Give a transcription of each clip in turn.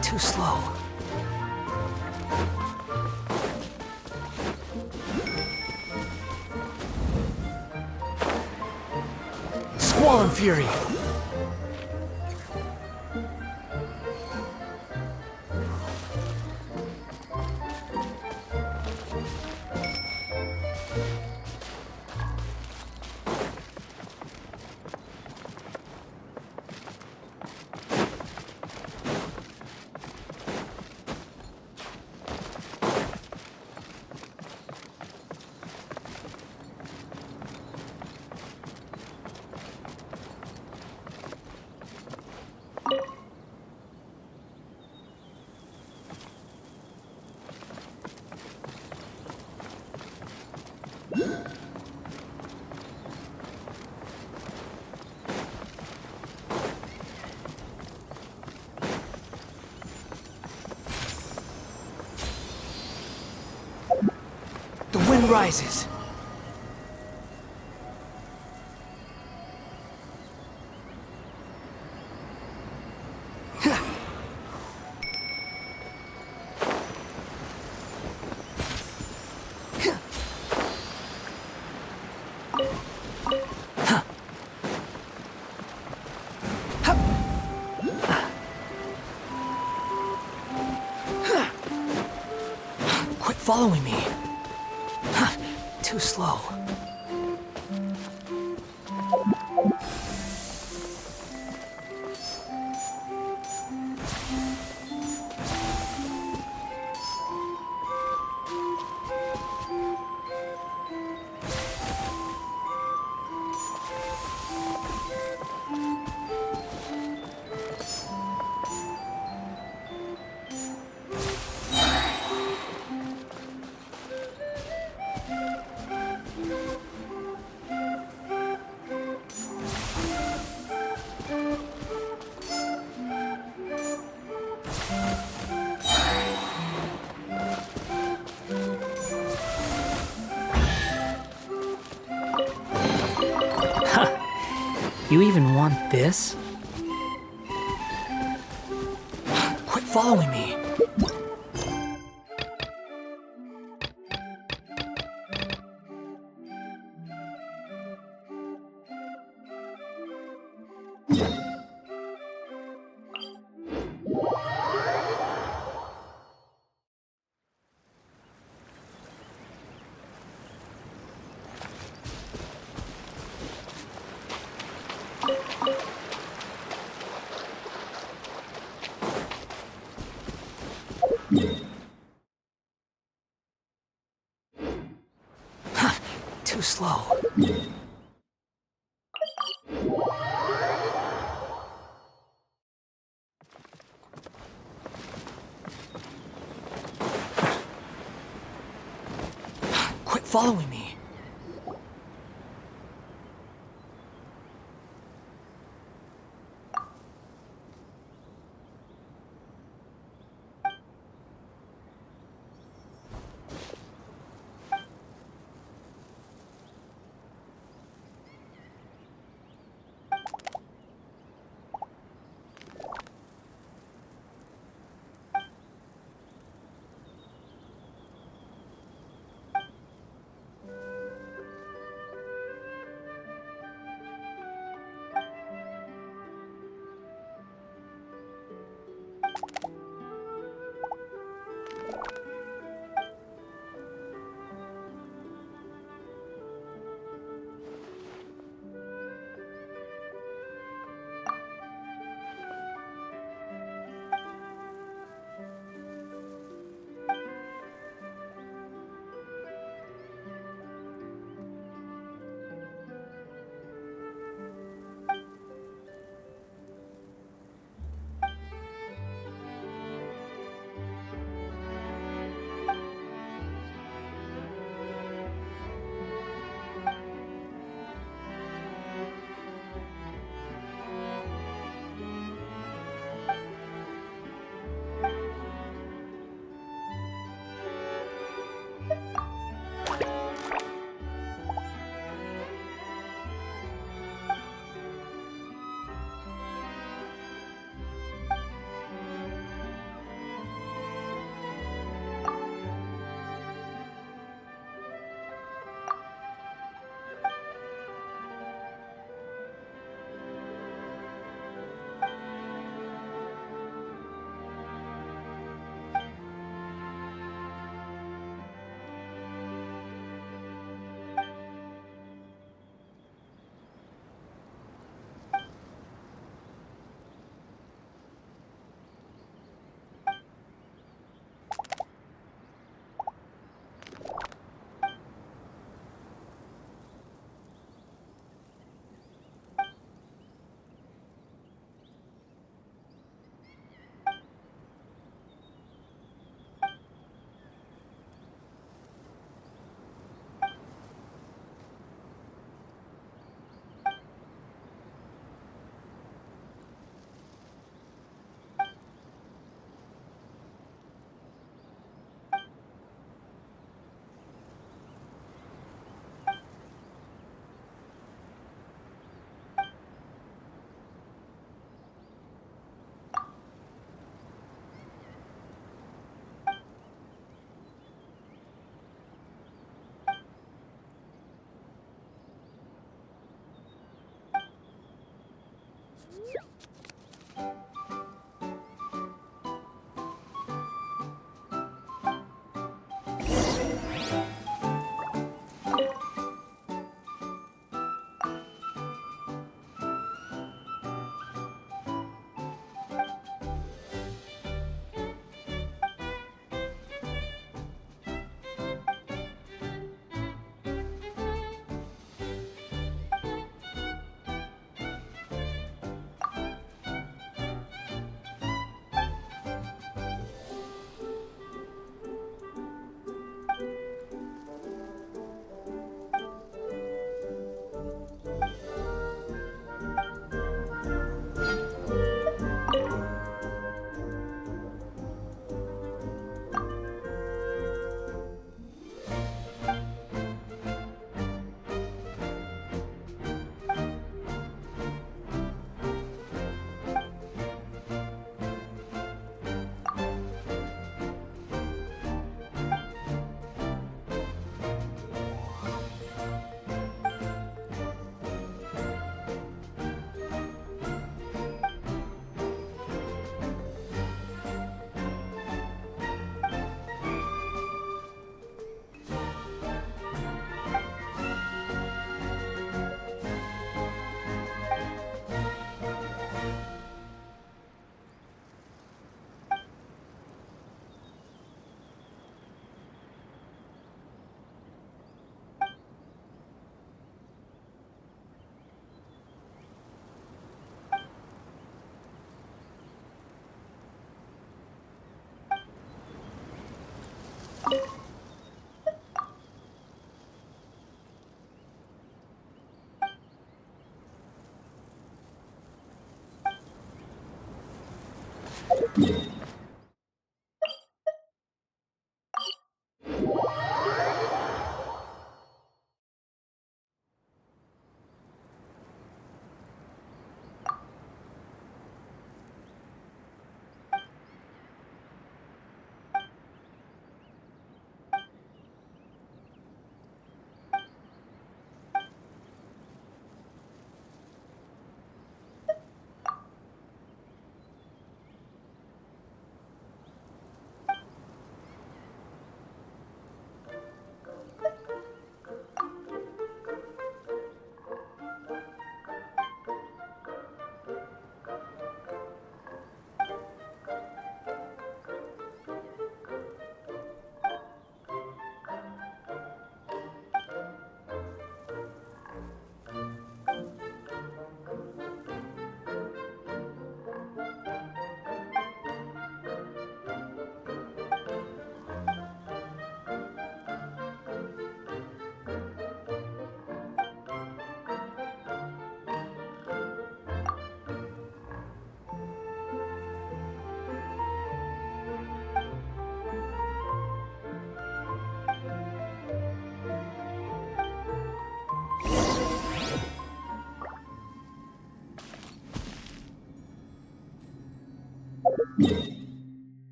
Too slow. Squall and Fury. The wind rises. Quit following me. Too slow. You even want this? Quit following me. Too slow. Quit following me.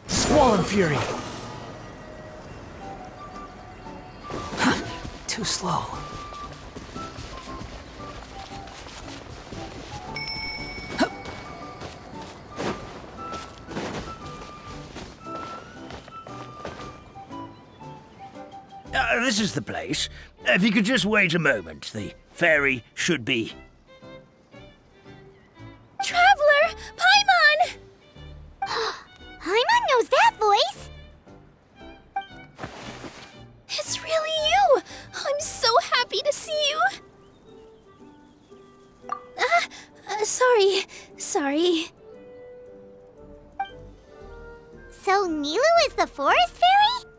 Squall Fury! Too slow. This is the place. If you could just wait a moment, the ferry should be... Traveler! Paimon! Paimon knows that voice! It's really you! I'm so happy to see you! Sorry. So Nilu is the forest fairy?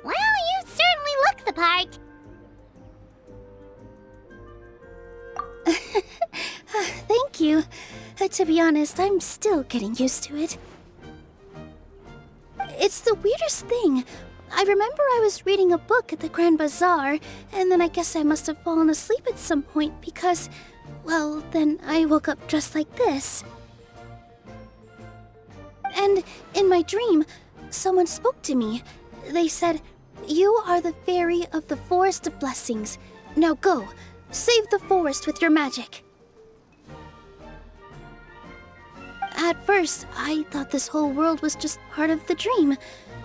Well, you certainly look the part. Thank you. To be honest, I'm still getting used to it. It's the weirdest thing. I remember I was reading a book at the Grand Bazaar, and then I guess I must have fallen asleep at some point because, well, then I woke up just like this. And in my dream, someone spoke to me. They said, You are the fairy of the Forest of Blessings. Now go, save the forest with your magic. At first, I thought this whole world was just part of the dream,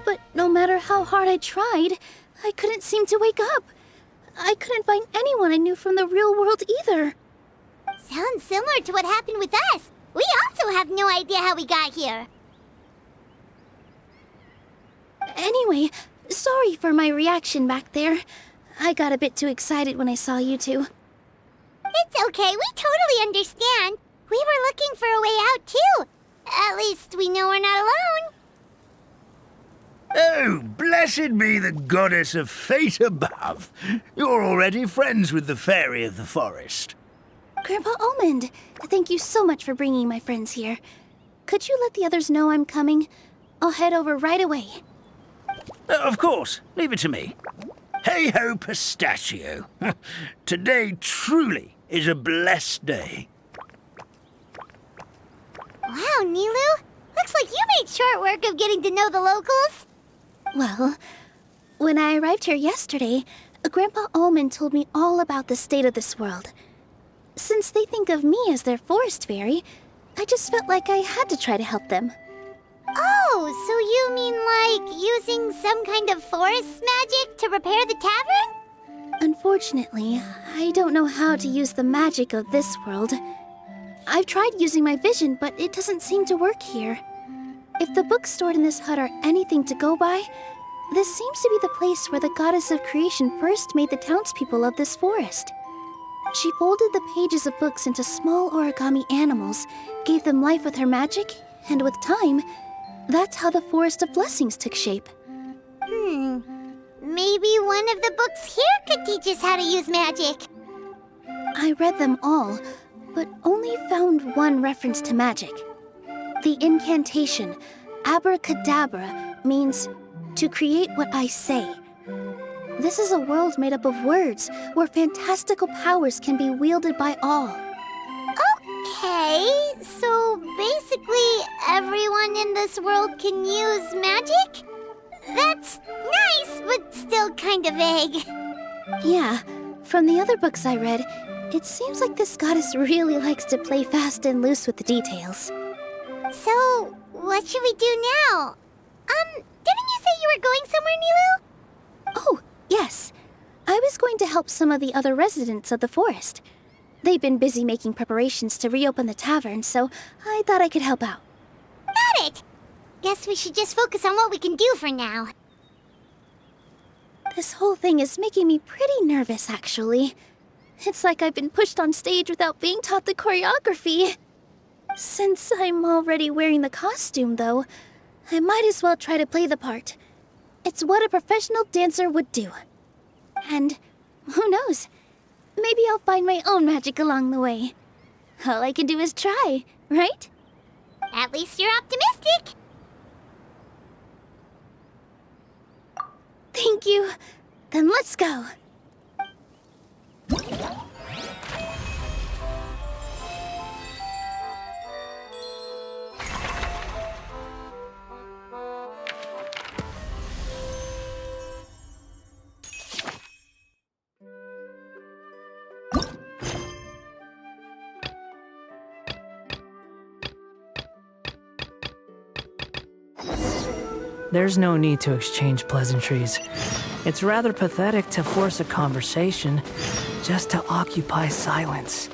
but no matter how hard I tried, I couldn't seem to wake up. I couldn't find anyone I knew from the real world either. Sounds similar to what happened with us. We also have no idea how we got here. Anyway, sorry for my reaction back there. I got a bit too excited when I saw you two. It's okay, we totally understand. We were looking for a way out, too. At least we know we're not alone. Oh, blessed be the goddess of fate above. You're already friends with the fairy of the forest. Grandpa Almond, thank you so much for bringing my friends here. Could you let the others know I'm coming? I'll head over right away. Of course, leave it to me. Hey-ho, pistachio. Today truly is a blessed day. Wow, Nilu. Looks like you made short work of getting to know the locals. Well, when I arrived here yesterday, Grandpa Almond told me all about the state of this world. Since they think of me as their forest fairy, I just felt like I had to try to help them. Oh, so you mean like using some kind of forest magic to repair the tavern? Unfortunately, I don't know how to use the magic of this world. I've tried using my vision, but it doesn't seem to work here. If the books stored in this hut are anything to go by, this seems to be the place where the goddess of creation first made the townspeople of this forest. She folded the pages of books into small origami animals, gave them life with her magic, and with time, that's how the Forest of Blessings took shape. Maybe one of the books here could teach us how to use magic. I read them all, but only found one reference to magic. The incantation, abracadabra, means to create what I say. This is a world made up of words, where fantastical powers can be wielded by all. Okay, so basically everyone in this world can use magic? That's nice, but still kind of vague. Yeah, from the other books I read, it seems like this goddess really likes to play fast and loose with the details. So, what should we do now? Didn't you say you were going somewhere, Nilu? Oh, yes. I was going to help some of the other residents of the forest. They've been busy making preparations to reopen the tavern, so I thought I could help out. Got it! Guess we should just focus on what we can do for now. This whole thing is making me pretty nervous, actually. It's like I've been pushed on stage without being taught the choreography. Since I'm already wearing the costume, though, I might as well try to play the part. It's what a professional dancer would do. And who knows? Maybe I'll find my own magic along the way. All I can do is try, right? At least you're optimistic. Thank you. Then let's go. There's no need to exchange pleasantries. It's rather pathetic to force a conversation just to occupy silence.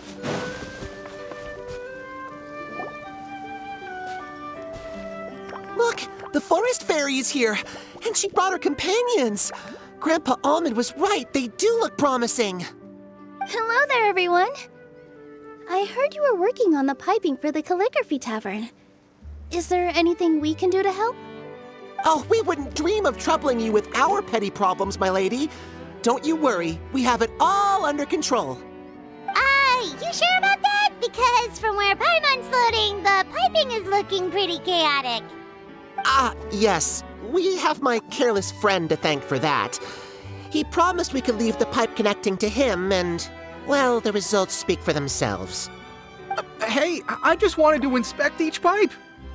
Look, the forest fairy is here, and she brought her companions. Grandpa Almond was right, they do look promising. Hello there, everyone. I heard you were working on the piping for the calligraphy tavern. Is there anything we can do to help? Oh, we wouldn't dream of troubling you with our petty problems, my lady. Don't you worry, we have it all under control. You sure about that? Because from where Paimon's floating, the piping is looking pretty chaotic. Yes. We have my careless friend to thank for that. He promised we could leave the pipe connecting to him, and, well, the results speak for themselves. Hey, I just wanted to inspect each pipe.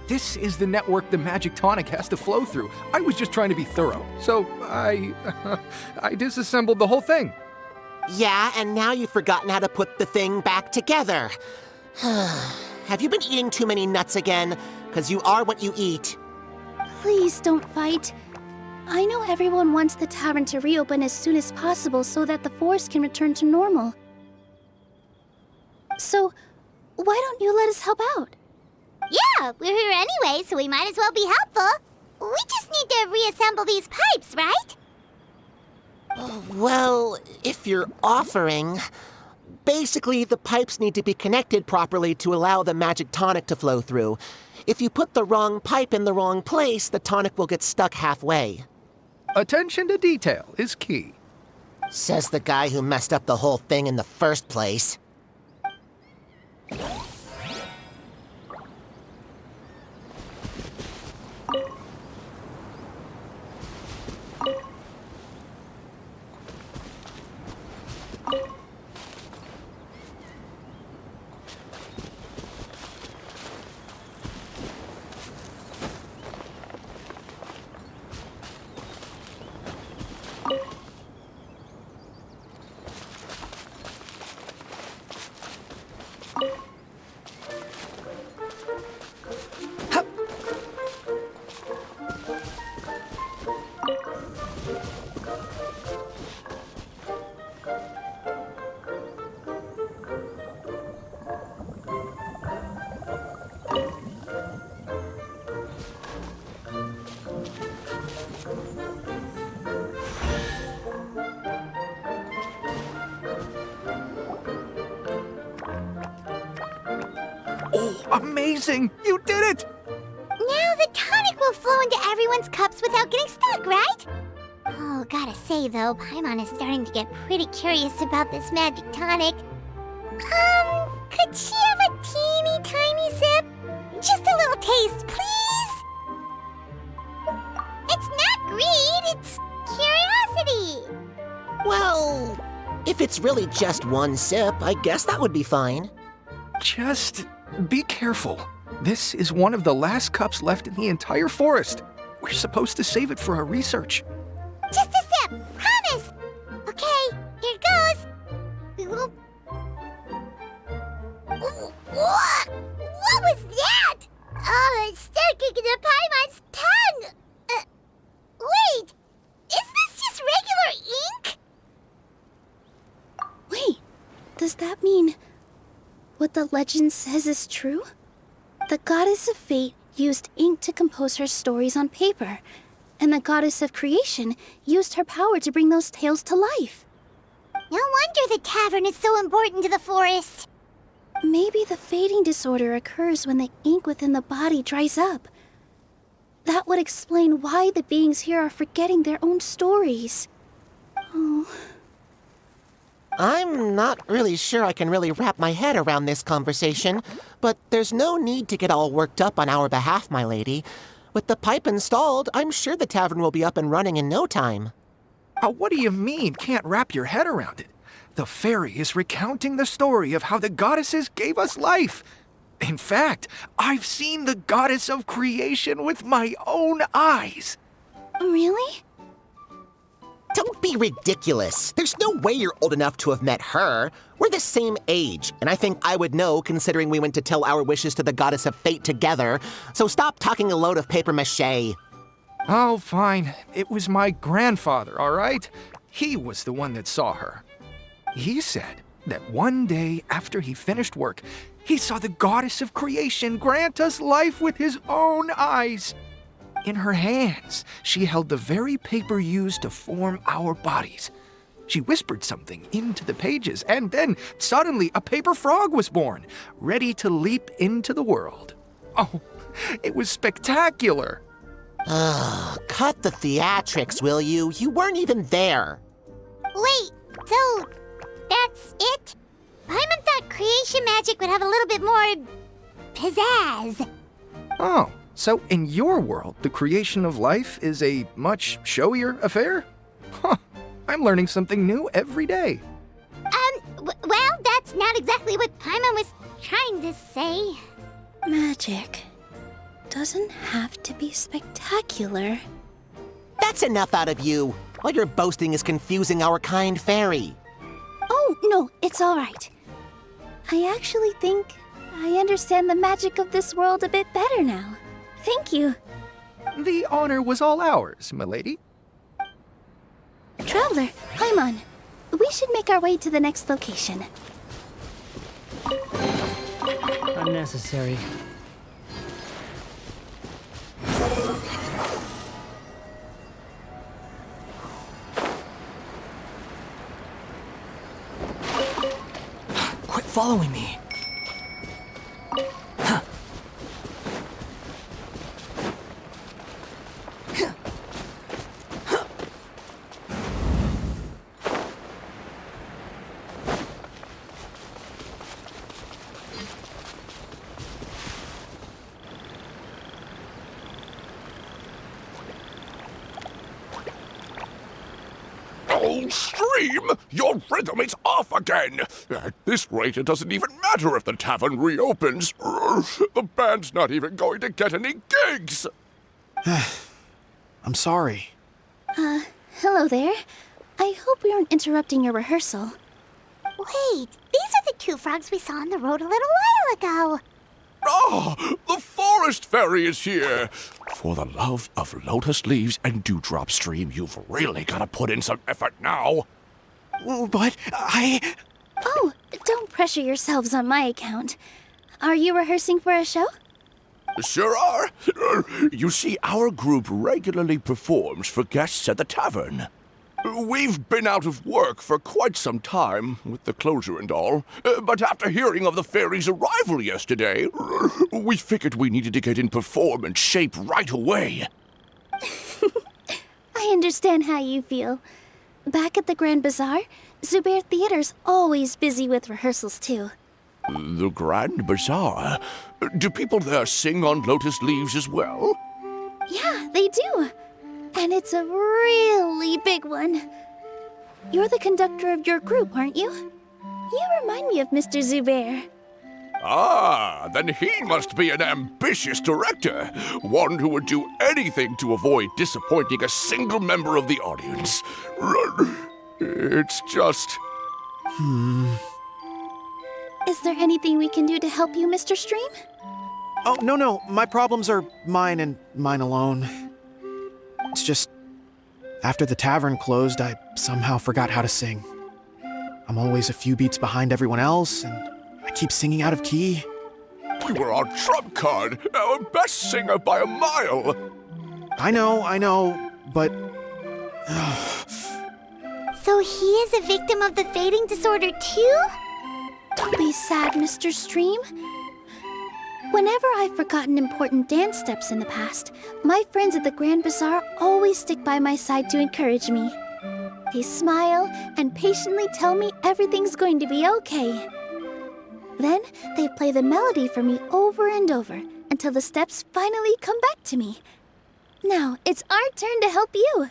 This is the network the magic tonic has to flow through. I was just trying to be thorough, so I disassembled the whole thing. Yeah, and now you've forgotten how to put the thing back together. Have you been eating too many nuts again? 'Cause you are what you eat. Please don't fight. I know everyone wants the tavern to reopen as soon as possible so that the forest can return to normal. So, why don't you let us help out? Yeah, we're here anyway, so we might as well be helpful. We just need to reassemble these pipes, right? Well, if you're offering... Basically, the pipes need to be connected properly to allow the magic tonic to flow through. If you put the wrong pipe in the wrong place, the tonic will get stuck halfway. Attention to detail is key. Says the guy who messed up the whole thing in the first place. Oh, amazing! You did it! Now the tonic will flow into everyone's cups without getting stuck, right? Oh, gotta say though, Paimon is starting to get pretty curious about this magic tonic. Could she have a teeny tiny sip? Just a little taste, please? It's not greed, it's curiosity. Well, if it's really just one sip, I guess that would be fine. Just be careful. This is one of the last cups left in the entire forest. We're supposed to save it for our research. Just a sip, promise. Okay, here goes. What was that? Oh, it's sticking to Paimon's tongue. Wait, is this just regular ink? Wait, does that mean what the legend says is true? The goddess of fate used ink to compose her stories on paper, and the goddess of creation used her power to bring those tales to life. No wonder the tavern is so important to the forest. Maybe the fading disorder occurs when the ink within the body dries up. That would explain why the beings here are forgetting their own stories. Oh. I'm not really sure I can really wrap my head around this conversation, but there's no need to get all worked up on our behalf, my lady. With the pipe installed, I'm sure the tavern will be up and running in no time. What do you mean, can't wrap your head around it? The fairy is recounting the story of how the goddesses gave us life. In fact, I've seen the goddess of creation with my own eyes. Really? Don't be ridiculous. There's no way you're old enough to have met her. We're the same age, and I think I would know considering we went to tell our wishes to the goddess of fate together. So stop talking a load of papier-mâché. Oh, fine. It was my grandfather, all right? He was the one that saw her. He said that one day after he finished work, he saw the goddess of creation grant us life with his own eyes. In her hands, she held the very paper used to form our bodies. She whispered something into the pages, and then suddenly a paper frog was born, ready to leap into the world. Oh, it was spectacular. Cut the theatrics, will you? You weren't even there. Wait, so that's it? Paimon thought creation magic would have a little bit more pizzazz. Oh, so in your world, the creation of life is a much showier affair? Huh, I'm learning something new every day. Well, that's not exactly what Paimon was trying to say. Magic. doesn't have to be spectacular. That's enough out of you. All your boasting is confusing our kind fairy. Oh, no, it's all right. I actually think I understand the magic of this world a bit better now. Thank you. The honor was all ours, milady. Traveler, Paimon, we should make our way to the next location. Unnecessary. Quit following me. Oh, Stream! Your rhythm is off again! At this rate, it doesn't even matter if the tavern reopens. The band's not even going to get any gigs! I'm sorry. Hello there. I hope we aren't interrupting your rehearsal. Wait, these are the two frogs we saw on the road a little while ago. Ah, the forest fairy is here! For the love of lotus leaves and dewdrop, Stream, you've really got to put in some effort now. But Oh, don't pressure yourselves on my account. Are you rehearsing for a show? Sure are. You see, our group regularly performs for guests at the tavern. We've been out of work for quite some time, with the closure and all. But after hearing of the fairy's arrival yesterday, we figured we needed to get in performance shape right away. I understand how you feel. Back at the Grand Bazaar, Zubair Theater's always busy with rehearsals too. The Grand Bazaar? Do people there sing on lotus leaves as well? Yeah, they do. And it's a really big one. You're the conductor of your group, aren't you? You remind me of Mr. Zubair. Ah, then he must be an ambitious director. One who would do anything to avoid disappointing a single member of the audience. It's just... Is there anything we can do to help you, Mr. Stream? Oh, no. My problems are mine and mine alone. It's just, after the tavern closed, I somehow forgot how to sing. I'm always a few beats behind everyone else, and I keep singing out of key. We were on trump card, our best singer by a mile. I know, but... So he is a victim of the fading disorder too? Don't be sad, Mr. Stream. Whenever I've forgotten important dance steps in the past, my friends at the Grand Bazaar always stick by my side to encourage me. They smile and patiently tell me everything's going to be okay. Then they play the melody for me over and over until the steps finally come back to me. Now it's our turn to help you.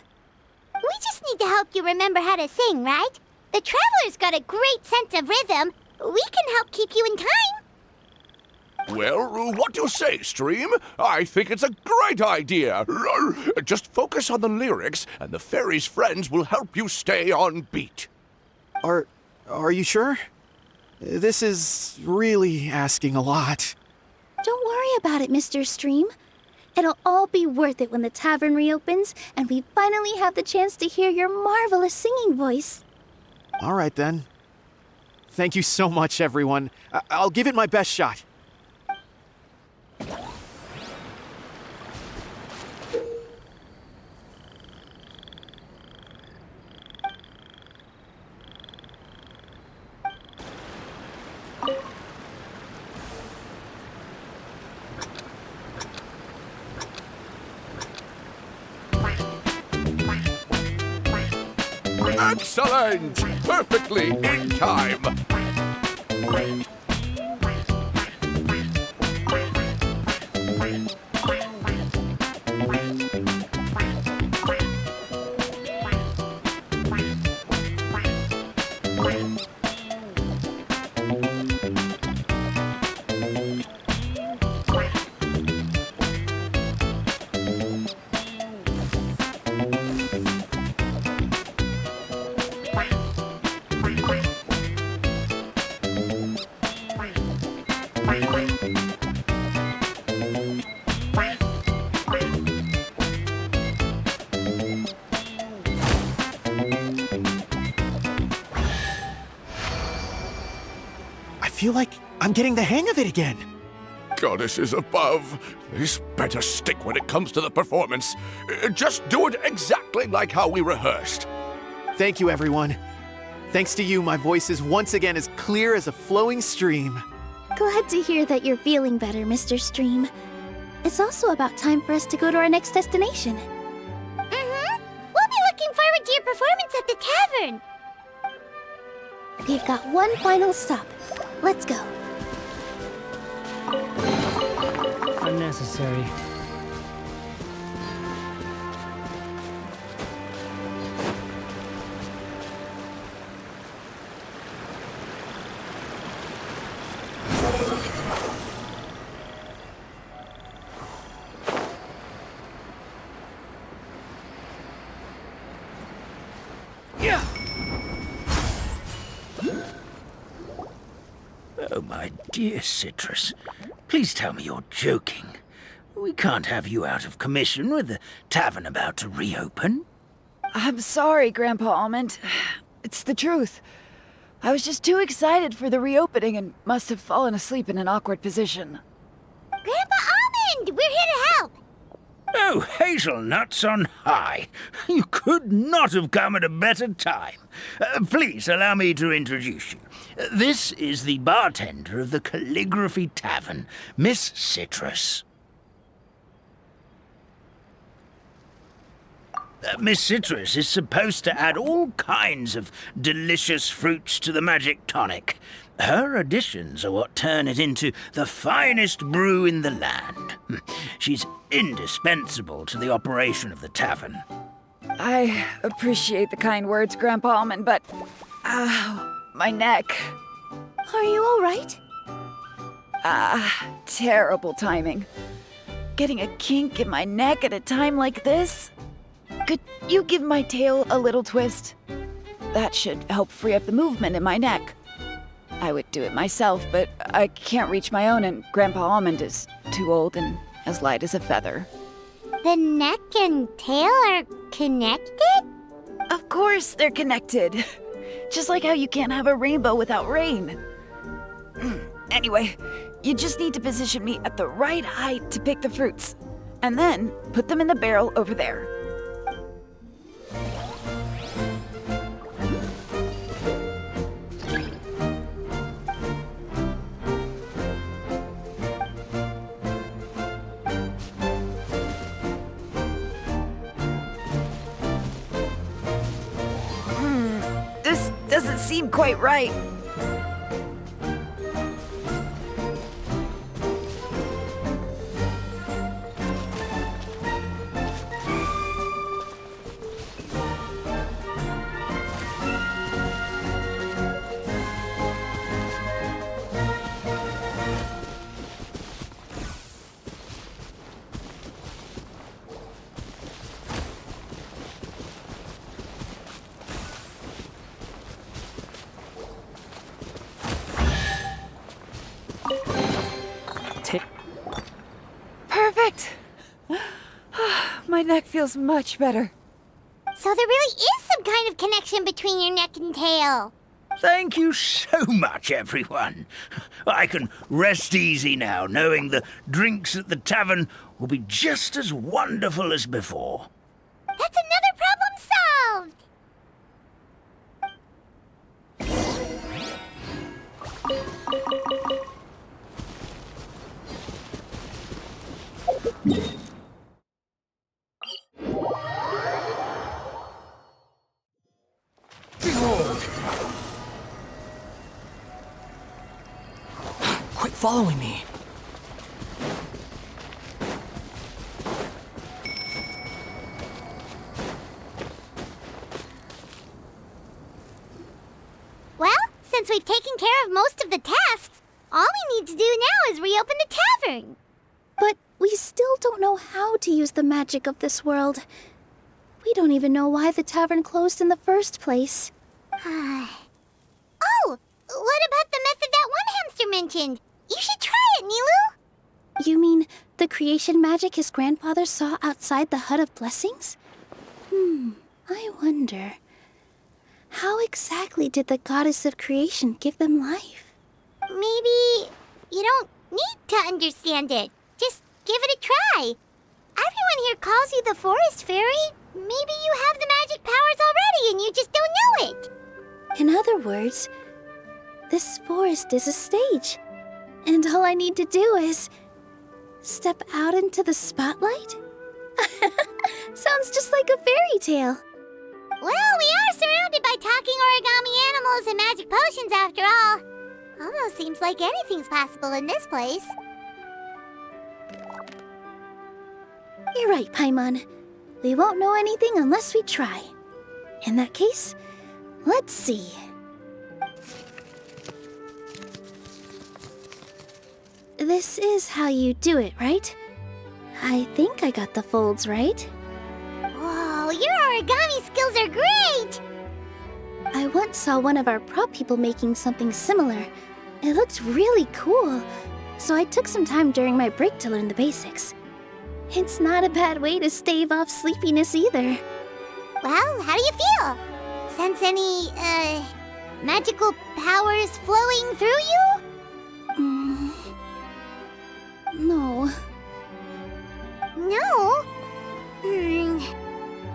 We just need to help you remember how to sing, right? The Traveler's got a great sense of rhythm. We can help keep you in time. Well, what do you say, Stream? I think it's a great idea. Just focus on the lyrics, and the fairy's friends will help you stay on beat. Are you sure? This is really asking a lot. Don't worry about it, Mr. Stream. It'll all be worth it when the tavern reopens and we finally have the chance to hear your marvelous singing voice. All right, then. Thank you so much, everyone. I'll give it my best shot. Excellent! Perfectly in time! feel like I'm getting the hang of it again. Goddesses above, this better stick when it comes to the performance. Just do it exactly like how we rehearsed. Thank you, everyone. Thanks to you, my voice is once again as clear as a flowing stream. Glad to hear that you're feeling better, Mr. Stream. It's also about time for us to go to our next destination. Mm-hmm. We'll be looking forward to your performance at the tavern. We've got one final stop. Let's go. Unnecessary. Oh, my dear Citrus, please tell me you're joking. We can't have you out of commission with the tavern about to reopen. I'm sorry, Grandpa Almond. It's the truth. I was just too excited for the reopening and must have fallen asleep in an awkward position. Grandpa Almond, we're here to help. Oh, hazelnuts on high. You could not have come at a better time. Please allow me to introduce you. This is the bartender of the Calligraphy Tavern, Miss Citrus. Miss Citrus is supposed to add all kinds of delicious fruits to the magic tonic. Her additions are what turn it into the finest brew in the land. She's indispensable to the operation of the tavern. I appreciate the kind words, Grandpa Almond, but... my neck. Are you all right? Terrible timing. Getting a kink in my neck at a time like this? Could you give my tail a little twist? That should help free up the movement in my neck. I would do it myself, but I can't reach my own, and Grandpa Almond is too old and as light as a feather. The neck and tail are connected? Of course they're connected. Just like how you can't have a rainbow without rain. Anyway, you just need to position me at the right height to pick the fruits, and then put them in the barrel over there. This doesn't seem quite right. Perfect! My neck feels much better. So there really is some kind of connection between your neck and tail. Thank you so much, everyone. I can rest easy now, knowing the drinks at the tavern will be just as wonderful as before. That's another problem solved! Quit following me. Well, since we've taken care of most of the tasks, all we need to do now is reopen the tavern. But we still don't know how to use the magic of this world. We don't even know why the tavern closed in the first place. Oh, what about the method that one hamster mentioned? You should try it, Nilu. You mean the creation magic his grandfather saw outside the Hut of Blessings? I wonder. How exactly did the goddess of creation give them life? maybe you don't need to understand it. Just give it a try. Everyone here calls you the Forest Fairy. Maybe you have the magic powers already and you just don't know it. In other words, this forest is a stage. And all I need to do is step out into the spotlight? Sounds just like a fairy tale. Well, we are surrounded by talking origami animals and magic potions after all. Almost seems like anything's possible in this place. You're right, Paimon. We won't know anything unless we try. In that case, let's see. This is how you do it, right? I think I got the folds right. Whoa, your origami skills are great! I once saw one of our prop people making something similar. It looked really cool, so I took some time during my break to learn the basics. It's not a bad way to stave off sleepiness either. Well, how do you feel? Sense any, magical powers flowing through you? No. No?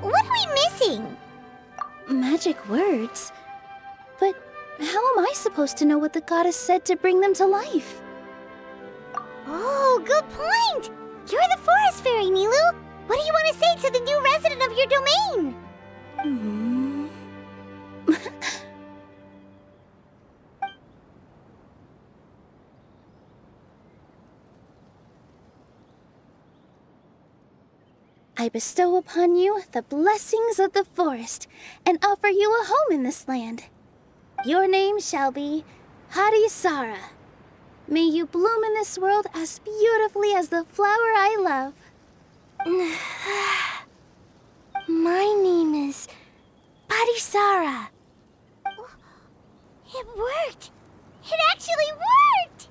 What are we missing? Magic words? But how am I supposed to know what the goddess said to bring them to life? Oh, good point! You're the Forest Fairy, Nilu! What do you want to say to the new resident of your domain? I bestow upon you the blessings of the forest and offer you a home in this land. Your name shall be Harisara. May you bloom in this world as beautifully as the flower I love. My name is Harisara. It worked! It actually worked!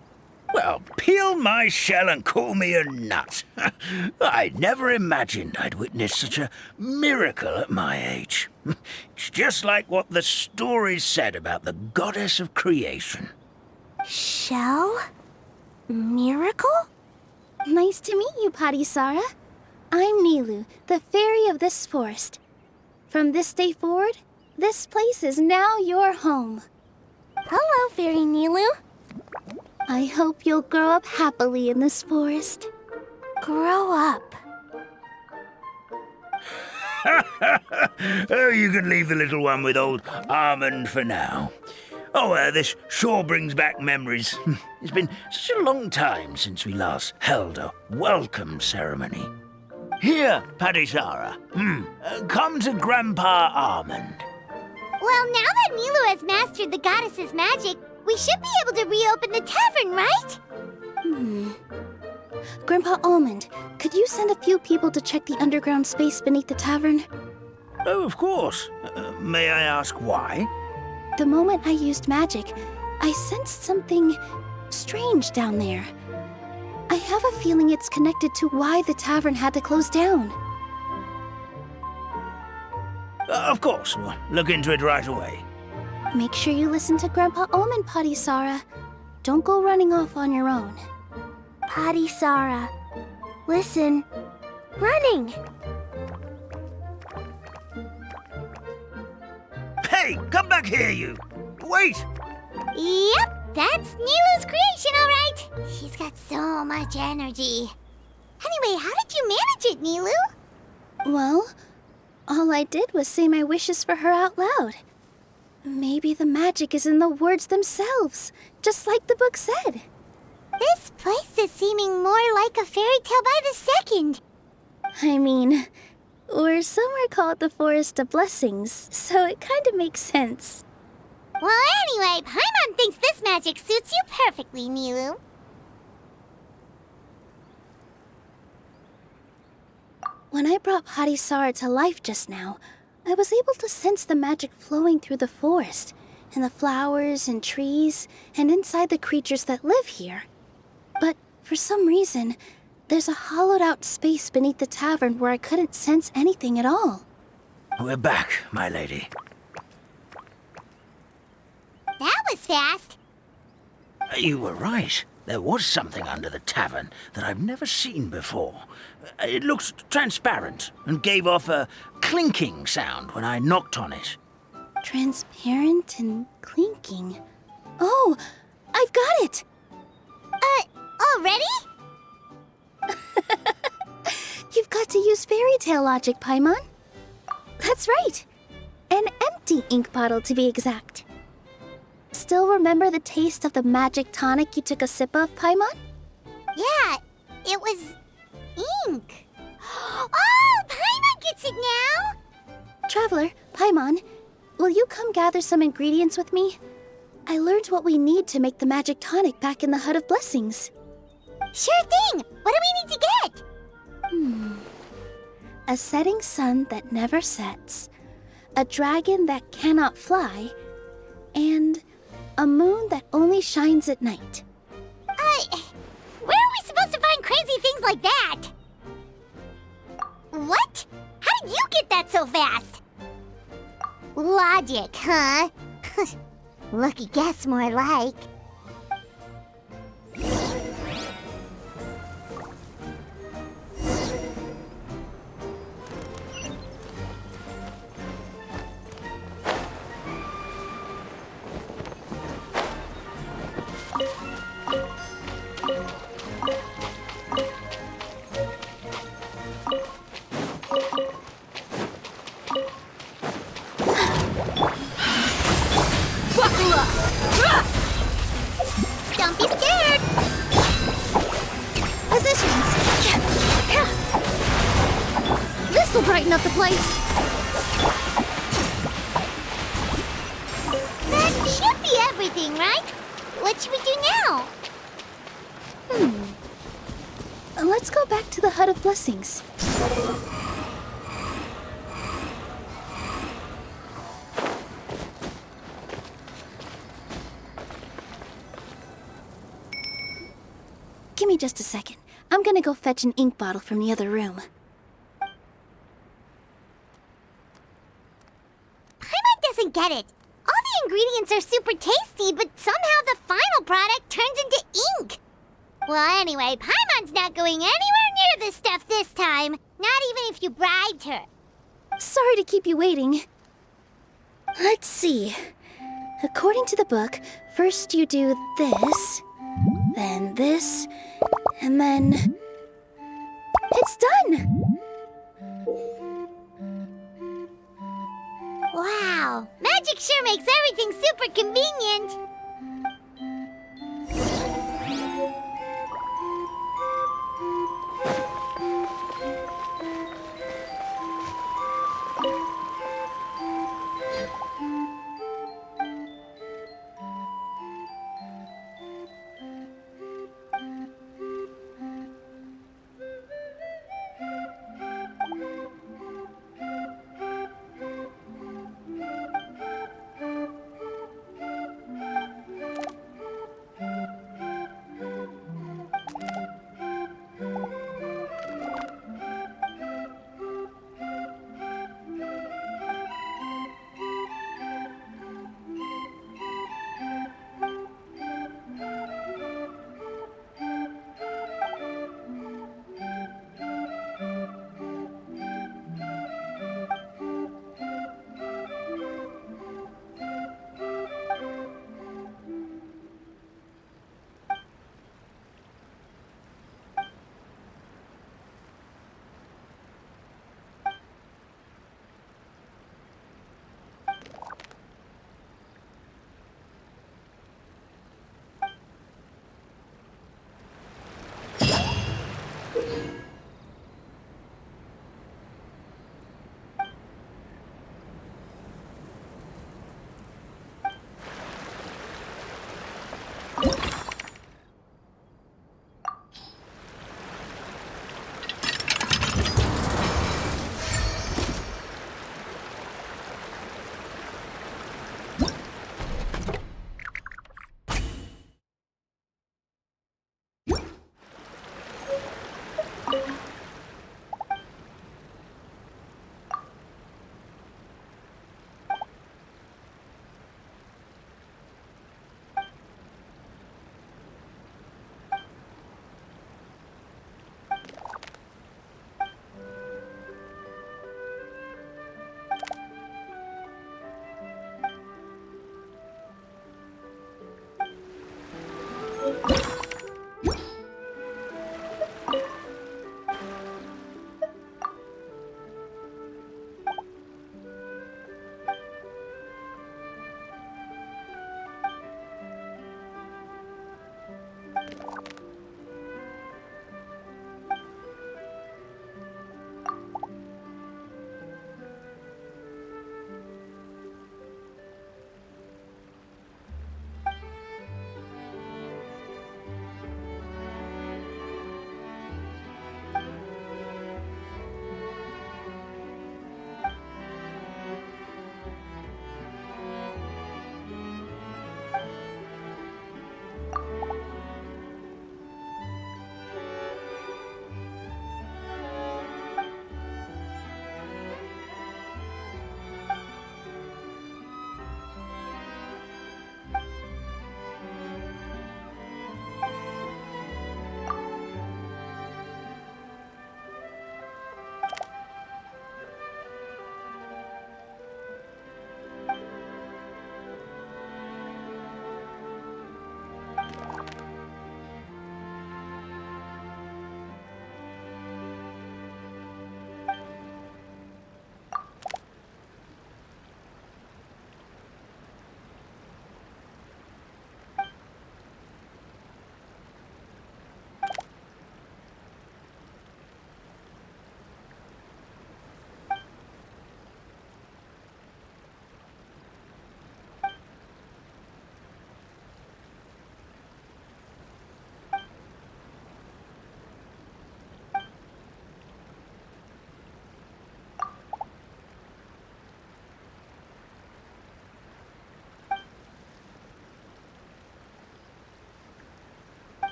Well, peel my shell and call me a nut. I never imagined I'd witness such a miracle at my age. It's just like what the stories said about the goddess of creation. Shell? Miracle? Nice to meet you, Harisara. I'm Nilu, the fairy of this forest. From this day forward, this place is now your home. Hello, Fairy Nilu. I hope you'll grow up happily in this forest. Grow up. Oh, you can leave the little one with old Almond for now. Oh, this sure brings back memories. It's been such a long time since we last held a welcome ceremony. Here, Padisara. Come to Grandpa Almond. Well, now that Nilu has mastered the goddess's magic, we should be able to reopen the tavern, right? Grandpa Almond, could you send a few people to check the underground space beneath the tavern? Oh, of course. May I ask why? The moment I used magic, I sensed something strange down there. I have a feeling it's connected to why the tavern had to close down. Of course. We'll look into it right away. Make sure you listen to Grandpa Almond, Padisara. Don't go running off on your own. Padisara, listen. Running! Hey, come back here, you! Wait! Yep, that's Nilu's creation, all right. She's got so much energy. Anyway, how did you manage it, Nilu? Well, all I did was say my wishes for her out loud. Maybe the magic is in the words themselves, just like the book said. This place is seeming more like a fairy tale by the second. I mean, or somewhere called the Forest of Blessings, so it kind of makes sense. Well, anyway, Paimon thinks this magic suits you perfectly, Nilu. When I brought Harisara to life just now, I was able to sense the magic flowing through the forest, and the flowers and trees, and inside the creatures that live here. But for some reason, there's a hollowed-out space beneath the tavern where I couldn't sense anything at all. We're back, my lady. That was fast. You were right. There was something under the tavern that I've never seen before. It looked transparent and gave off a clinking sound when I knocked on it. Transparent and clinking. Oh, I've got it! Already? You've got to use fairy tale logic, Paimon. That's right. An empty ink bottle, to be exact. Still remember the taste of the magic tonic you took a sip of, Paimon? Yeah, it was ink. Oh, Paimon gets it now! Traveler, Paimon, will you come gather some ingredients with me? I learned what we need to make the magic tonic back in the Hut of Blessings. Sure thing! What do we need to get? A setting sun that never sets, a dragon that cannot fly, and a moon that only shines at night. Where are we supposed to find crazy things like that? What? How did you get that so fast? Logic, huh? Lucky guess, more like. Don't be scared! Positions! This'll brighten up the place! That should be everything, right? What should we do now? Let's go back to the Hut of Blessings. Give me just a second. I'm gonna go fetch an ink bottle from the other room. Paimon doesn't get it. All the ingredients are super tasty, but somehow the final product turns into ink. Well, anyway, Paimon's not going anywhere near this stuff this time. Not even if you bribed her. Sorry to keep you waiting. Let's see. According to the book, first you do this, then this, and then... It's done! Wow, magic sure makes everything super convenient.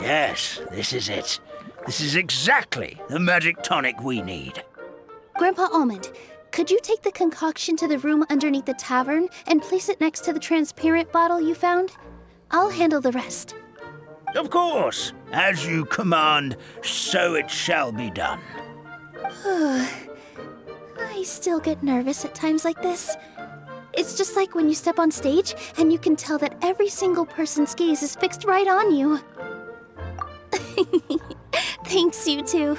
Yes, this is it. This is exactly the magic tonic we need. Grandpa Almond, could you take the concoction to the room underneath the tavern and place it next to the transparent bottle you found? I'll handle the rest. Of course. As you command, so it shall be done. I still get nervous at times like this. It's just like when you step on stage and you can tell that every single person's gaze is fixed right on you. Thanks, you two.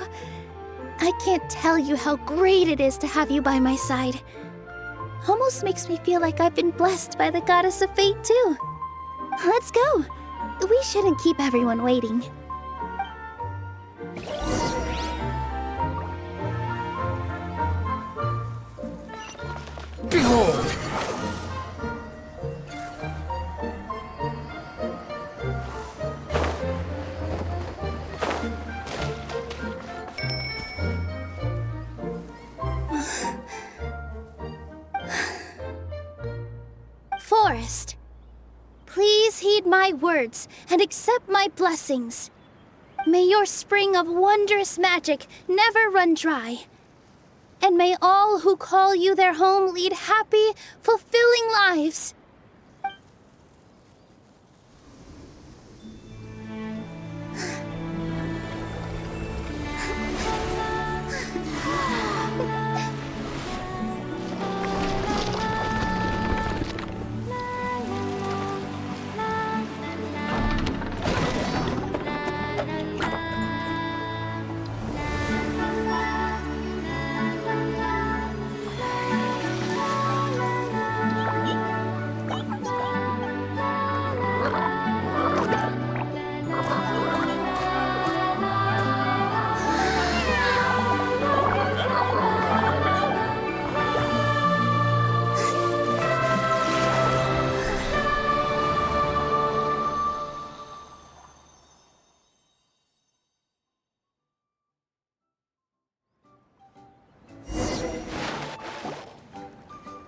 I can't tell you how great it is to have you by my side. Almost makes me feel like I've been blessed by the goddess of fate, too. Let's go. We shouldn't keep everyone waiting. Behold! Forest, please heed my words and accept my blessings. May your spring of wondrous magic never run dry. And may all who call you their home lead happy, fulfilling lives.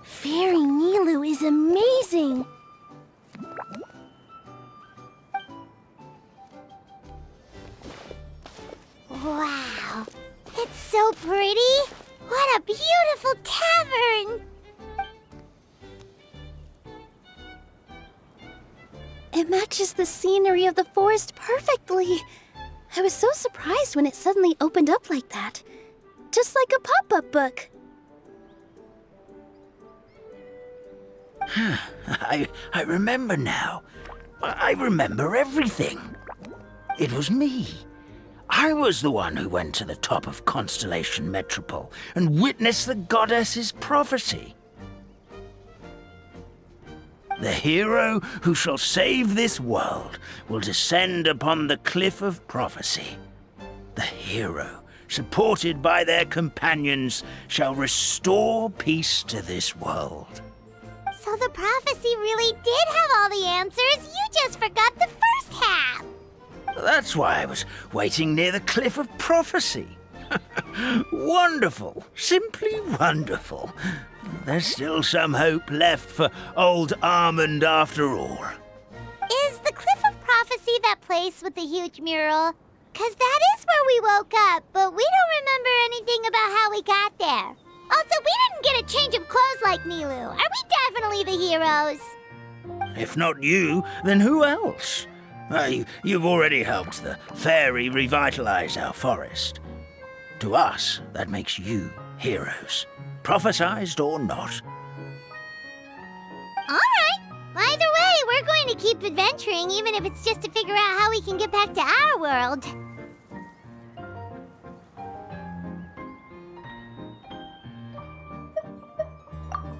Fairy Nilu is amazing! Wow! It's so pretty! What a beautiful tavern! It matches the scenery of the forest perfectly. I was so surprised when it suddenly opened up like that. Just like a pop-up book. I remember now. I remember everything. It was me. I was the one who went to the top of Constellation Metropole and witnessed the goddess's prophecy. The hero who shall save this world will descend upon the cliff of prophecy. The hero, supported by their companions, shall restore peace to this world. So the prophecy really did have all the answers. You just forgot the first half. That's why I was waiting near the cliff of prophecy. Wonderful. Simply wonderful. There's still some hope left for old Almond after all. Is the Cliff of Prophecy that place with the huge mural? 'Cause that is where we woke up, but we don't remember anything about how we got there. Also, we didn't get a change of clothes like Nilu. Are we definitely the heroes? If not you, then who else? You've already helped the fairy revitalize our forest. To us, that makes you heroes, prophesized or not. All right. Either way, we're going to keep adventuring, even if it's just to figure out how we can get back to our world.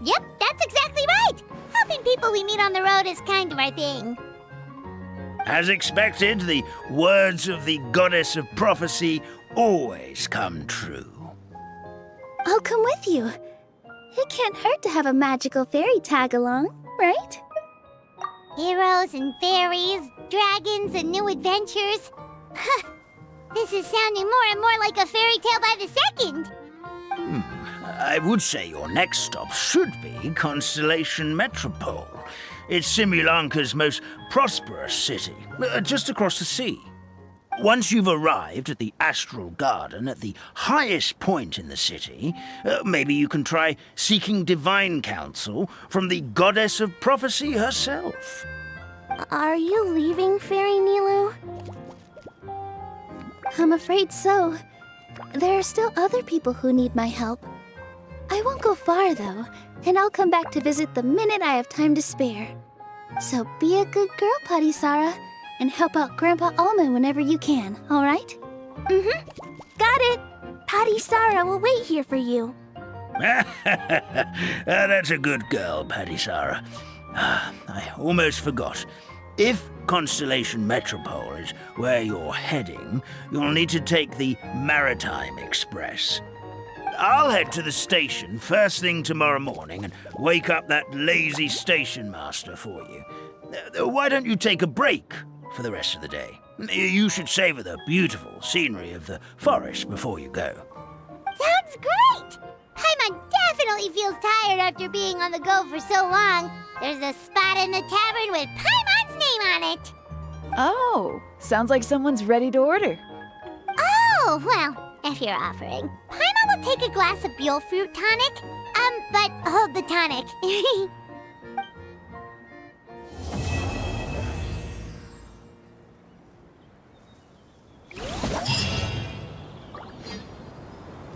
Yep, that's exactly right! Helping people we meet on the road is kind of our thing. As expected, the words of the goddess of prophecy always come true. I'll come with you. It can't hurt to have a magical fairy tag along, right? Heroes and fairies, dragons and new adventures. This is sounding more and more like a fairy tale by the second. I would say your next stop should be Constellation Metropole. It's Simulanka's most prosperous city, just across the sea. Once you've arrived at the Astral Garden at the highest point in the city, maybe you can try seeking divine counsel from the Goddess of Prophecy herself. Are you leaving, Fairy Nilu? I'm afraid so. There are still other people who need my help. I won't go far, though, and I'll come back to visit the minute I have time to spare. So be a good girl, Patisara, and help out Grandpa Almond whenever you can, all right? Mm-hmm. Got it! Patisara will wait here for you. That's a good girl, Patisara. I almost forgot. If Constellation Metropole is where you're heading, you'll need to take the Maritime Express. I'll head to the station first thing tomorrow morning and wake up that lazy station master for you. Why don't you take a break for the rest of the day? You should savor the beautiful scenery of the forest before you go. Sounds great! Paimon definitely feels tired after being on the go for so long. There's a spot in the tavern with Paimon's name on it. Oh, sounds like someone's ready to order. Oh, well, if you're offering. Paimon will take a glass of Buell fruit tonic. But hold the tonic.